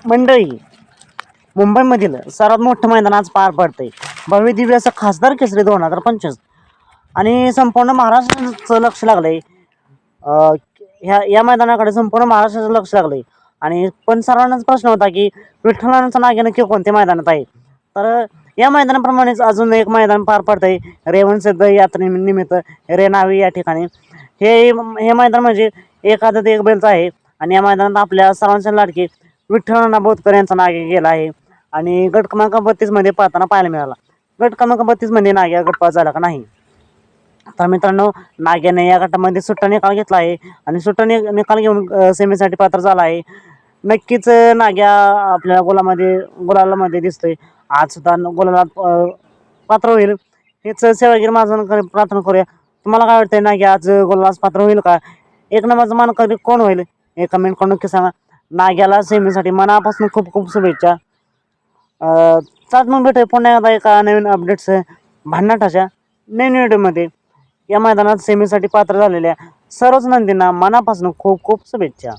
मंडळी, मुंबईमधील सर्वात मोठं मैदान आज पार पडतंय. भव्य दिव्य असं खासदार केसरी 2025 आणि संपूर्ण महाराष्ट्राचं लक्ष लागलंय. या मैदानाकडे संपूर्ण महाराष्ट्राचं लक्ष लागलंय. आणि पण सर्वांनाच प्रश्न होता की विठ्ठलांचा नाग्य नक्की कोणत्या मैदानात आहे. तर या मैदानाप्रमाणेच अजून एक मैदान पार पडतंय रेवणसिद्ध यात्रेनिमित्त रेणावी या ठिकाणी. हे मैदान म्हणजे एक आदत एक बैलचं आहे. आणि या मैदानात आपल्या सर्वांचे लाडके विठ्ठल बोधकर यांचा नाग्य गेला आहे. आणि गट क्रमांक 32 मध्ये पाहताना पाहायला मिळाला. गट क्रमांक 32 मध्ये नाग्या गटपास झाला का नाही. तर मित्रांनो, नाग्याने या गटामध्ये सुट्टा निकाल घेतला आहे आणि सुट्टा निकाल घेऊन सेमीसाठी पात्र झाला आहे. नक्कीच नाग्या आपल्या गुलालामध्ये दिसतोय. आज सुद्धा गुलाला पात्र होईल हेच सेवागिरी माझं प्रार्थना करूया. तुम्हाला काय वाटतंय, नाग्या आज गुलालास पात्र होईल का? एक नंबरचा मानकरी कोण होईल हे कमेंट करून नक्की सांगा. नाग्याला सेमीसाठी मनापासून खूप खूप शुभेच्छा. चालत मग भेटूया पुन्हा एकदा एका नवीन अपडेट्स भन्नाटाच्या नवीन व्हिडिओमध्ये. या मैदानात सेमीसाठी पात्र झालेल्या सर्वच नंदींना मनापासून खूप खूप शुभेच्छा.